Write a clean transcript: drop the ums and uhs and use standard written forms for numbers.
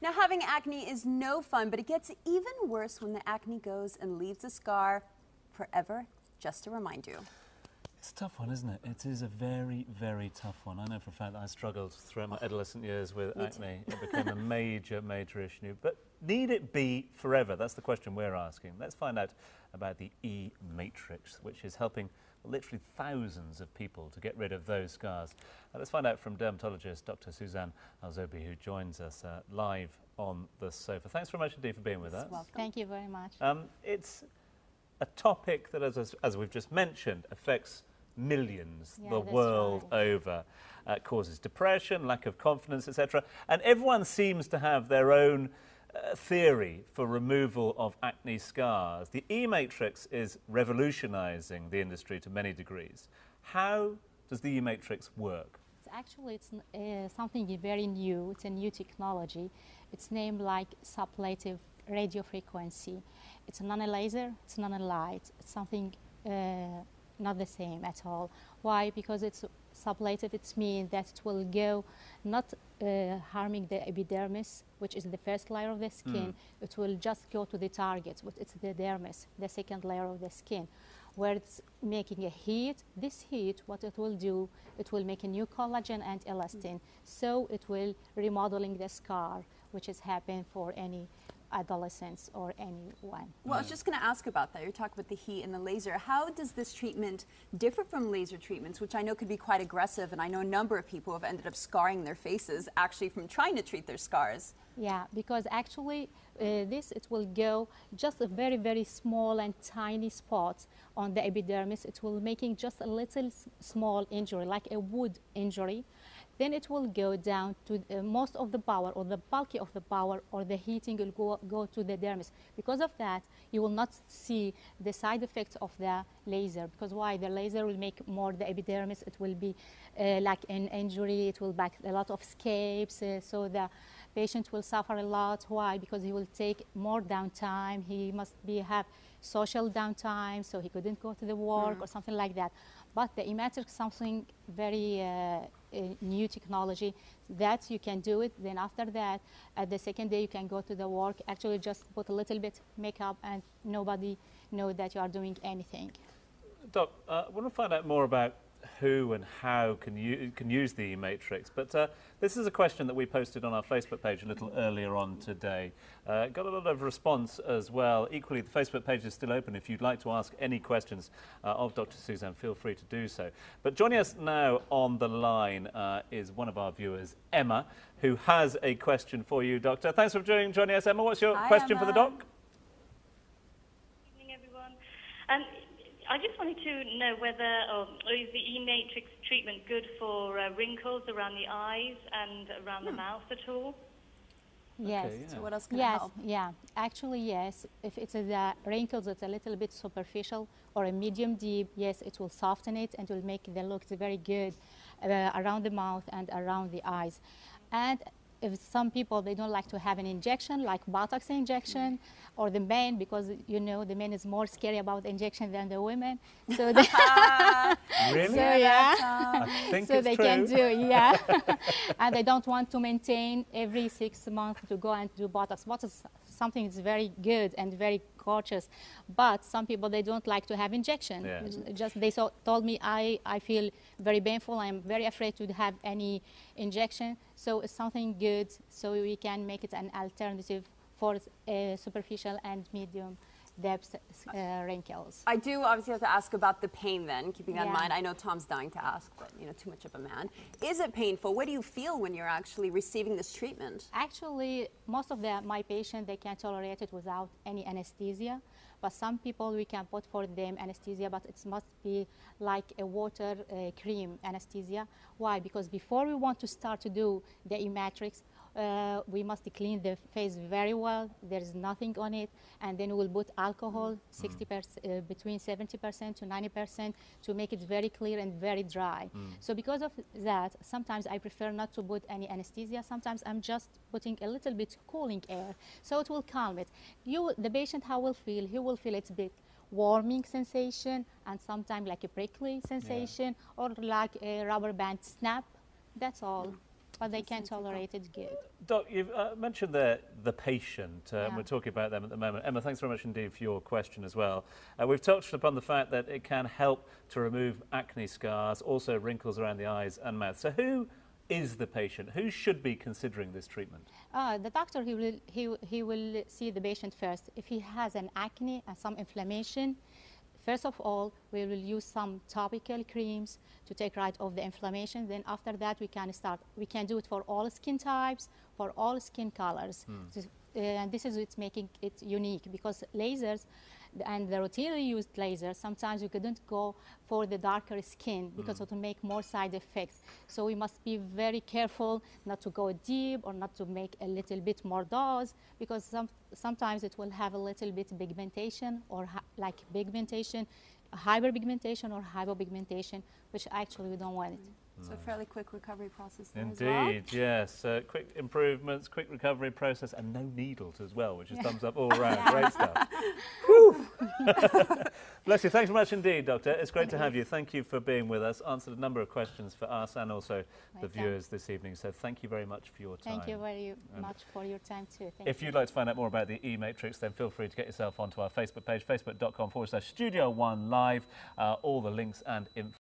Now, having acne is no fun, but it gets even worse when the acne goes and leaves a scar forever, just to remind you. It's a tough one, isn't it? It is a very, very tough one. I know for a fact that I struggled throughout my adolescent years with acne. It became a major, major issue. But need it be forever? That's the question we're asking. Let's find out about the eMatrix, which is helping literally thousands of people to get rid of those scars. Let's find out from dermatologist Dr. Suzanne Alzobi, who joins us live on the sofa. Thanks very much indeed for being with us. Welcome. Thank you very much. It's a topic that, as we've just mentioned, affects millions the world over. Causes depression, lack of confidence, etc. And everyone seems to have their own theory for removal of acne scars. The eMatrix is revolutionizing the industry to many degrees. How does the eMatrix work? Actually, it's something very new. It's a new technology. It's named like sublative radio frequency. It's a non-laser, it's non-light. It's something not the same at all. Why? Because it's sublative. It means that it will go not harming the epidermis, which is the first layer of the skin. It will just go to the target, which is the dermis, the second layer of the skin, where it's making a heat. This heat, what it will do, it will make a new collagen and elastin. So it will remodeling the scar, which is happening for any adolescents or anyone. Well, I was just going to ask about that. You're talking about the heat and the laser. How does this treatment differ from laser treatments, which I know could be quite aggressive, and I know a number of people have ended up scarring their faces actually from trying to treat their scars? Yeah, because actually it will go just a very, very small and tiny spot on the epidermis. It will making just a little small injury, like a wound injury. Then it will go down to most of the power, or the bulky of the power, or the heating will go to the dermis. Because of that, you will not see the side effects of the laser. Because why? The laser will make more the epidermis. It will be like an injury. It will back a lot of scapes. So the patient will suffer a lot. Why? Because he will take more downtime. He must have social downtime, so he couldn't go to the work or something like that. But the eMatrix is something very new technology that you can do it. Then after that, at the second day, you can go to the work, actually just put a little bit makeup and nobody know that you are doing anything. Doc, I want to find out more about who and how can use the eMatrix, but this is a question that we posted on our Facebook page a little earlier on today. Got a lot of response as well. Equally, the Facebook page is still open. If you'd like to ask any questions of Dr. Suzanne, feel free to do so. But joining us now on the line is one of our viewers, Emma, who has a question for you, Doctor. Thanks for joining us, Emma. What's your question for the doc? Good evening, everyone. I just wanted to know whether, is the eMatrix treatment good for wrinkles around the eyes and around the mouth at all? Yes. Okay, yeah. So what else can help? Yeah. Actually, yes. If it's the wrinkles, it's a little bit superficial or a medium deep, yes, it will soften it and will make the looks very good around the mouth and around the eyes. And if some people, they don't like to have an injection, like Botox injection, or the men, because you know the men is more scary about injection than the women. So they really? So, yeah. I think so it's they true. can do, yeah. And they don't want to maintain every 6 months to go and do Botox. Botox is something that's very good and very gorgeous, but some people, they don't like to have injection. Yeah. Just they told me, I feel very painful. I'm very afraid to have any injection. So it's something good, so we can make it an alternative for superficial and medium depth wrinkles. I do obviously have to ask about the pain then, keeping that in Yeah. mind. I know Tom's dying to ask, but you know, too much of a man. Is it painful? What do you feel when you're actually receiving this treatment? Actually, most of my patients, they can tolerate it without any anesthesia. But some people, we can put for them anesthesia, but it must be like a water cream anesthesia. Why? Because before we want to start to do the eMatrix, we must clean the face very well. There is nothing on it, and then we'll put alcohol, 60%, between 70% to 90%, to make it very clear and very dry. So because of that, sometimes I prefer not to put any anesthesia. Sometimes I'm just putting a little bit cooling air, so it will calm it. The patient, how will feel? He will feel it's a bit warming sensation, and sometimes like a prickly sensation, or like a rubber band snap. That's all. but they can tolerate it good. Doc, you've mentioned the patient, and we're talking about them at the moment. Emma, thanks very much indeed for your question as well. We've touched upon the fact that it can help to remove acne scars, also wrinkles around the eyes and mouth. So who is the patient? Who should be considering this treatment? The doctor, he will see the patient first. If he has an acne and some inflammation, first of all, we will use some topical creams to take right off the inflammation. Then after that, we can do it for all skin types, for all skin colors. And this is what's making it unique, because lasers and the routinely used lasers, sometimes we couldn't go for the darker skin because it will make more side effects. So we must be very careful not to go deep or not to make a little bit more dose, because sometimes it will have a little bit pigmentation or like pigmentation, hyperpigmentation or hypopigmentation, which actually we don't want it. So a fairly quick recovery process there as well. Indeed, yes. Quick improvements, quick recovery process, and no needles as well, which is thumbs up all around. Great stuff. Bless you. Thanks very much indeed, Doctor. It's great to have you. Thank you for being with us. Answered a number of questions for us and also the viewers this evening. So thank you very much for your time. Thank you very much for your time too. If you'd like to find out more about the eMatrix, then feel free to get yourself onto our Facebook page, facebook.com/Studio One Live. All the links and info